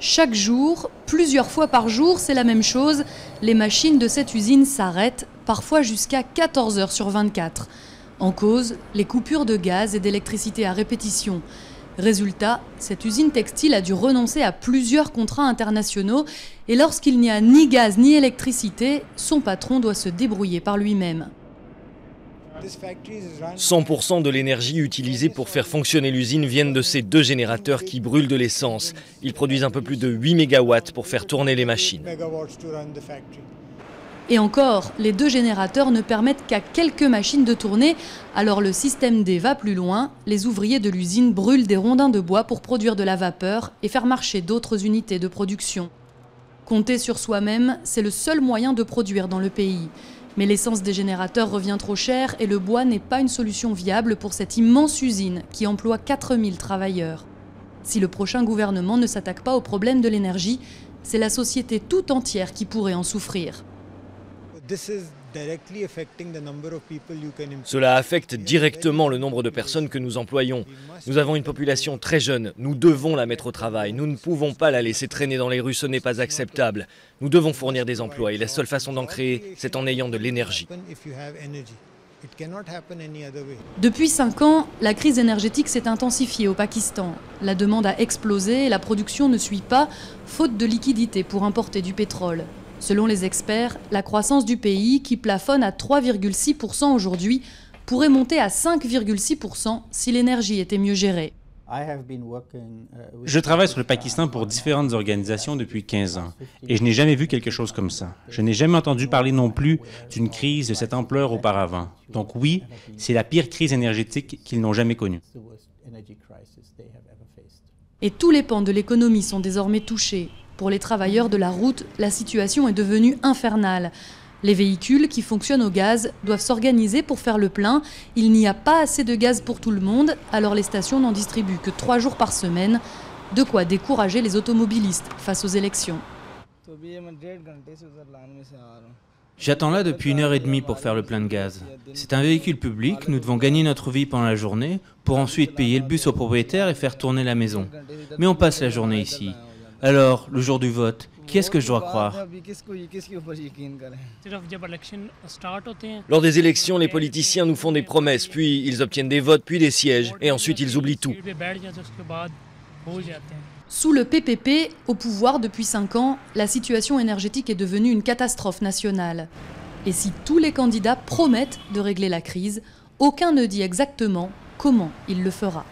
Chaque jour, plusieurs fois par jour, c'est la même chose. Les machines de cette usine s'arrêtent, parfois jusqu'à 14 heures sur 24. En cause, les coupures de gaz et d'électricité à répétition. Résultat, cette usine textile a dû renoncer à plusieurs contrats internationaux et lorsqu'il n'y a ni gaz ni électricité, son patron doit se débrouiller par lui-même. 100% de l'énergie utilisée pour faire fonctionner l'usine viennent de ces deux générateurs qui brûlent de l'essence. Ils produisent un peu plus de 8 mégawatts pour faire tourner les machines. Et encore, les deux générateurs ne permettent qu'à quelques machines de tourner, alors le système D va plus loin. Les ouvriers de l'usine brûlent des rondins de bois pour produire de la vapeur et faire marcher d'autres unités de production. Compter sur soi-même, c'est le seul moyen de produire dans le pays. Mais l'essence des générateurs revient trop cher et le bois n'est pas une solution viable pour cette immense usine qui emploie 4000 travailleurs. Si le prochain gouvernement ne s'attaque pas au problème de l'énergie, c'est la société tout entière qui pourrait en souffrir. Cela affecte directement le nombre de personnes que nous employons. Nous avons une population très jeune, nous devons la mettre au travail, nous ne pouvons pas la laisser traîner dans les rues, ce n'est pas acceptable. Nous devons fournir des emplois et la seule façon d'en créer, c'est en ayant de l'énergie. Depuis 5 ans, la crise énergétique s'est intensifiée au Pakistan. La demande a explosé et la production ne suit pas, faute de liquidités pour importer du pétrole. Selon les experts, la croissance du pays, qui plafonne à 3,6% aujourd'hui, pourrait monter à 5,6% si l'énergie était mieux gérée. Je travaille sur le Pakistan pour différentes organisations depuis 15 ans et je n'ai jamais vu quelque chose comme ça. Je n'ai jamais entendu parler non plus d'une crise de cette ampleur auparavant. Donc oui, c'est la pire crise énergétique qu'ils n'ont jamais connue. Et tous les pans de l'économie sont désormais touchés. Pour les travailleurs de la route, la situation est devenue infernale. Les véhicules qui fonctionnent au gaz doivent s'organiser pour faire le plein. Il n'y a pas assez de gaz pour tout le monde, alors les stations n'en distribuent que 3 jours par semaine. De quoi décourager les automobilistes face aux élections. J'attends là depuis 1h30 pour faire le plein de gaz. C'est un véhicule public, nous devons gagner notre vie pendant la journée pour ensuite payer le bus au propriétaire et faire tourner la maison. Mais on passe la journée ici. Alors, le jour du vote, qui est-ce que je dois croire? Lors des élections, les politiciens nous font des promesses, puis ils obtiennent des votes, puis des sièges, et ensuite ils oublient tout. Sous le PPP, au pouvoir depuis 5 ans, la situation énergétique est devenue une catastrophe nationale. Et si tous les candidats promettent de régler la crise, aucun ne dit exactement comment il le fera.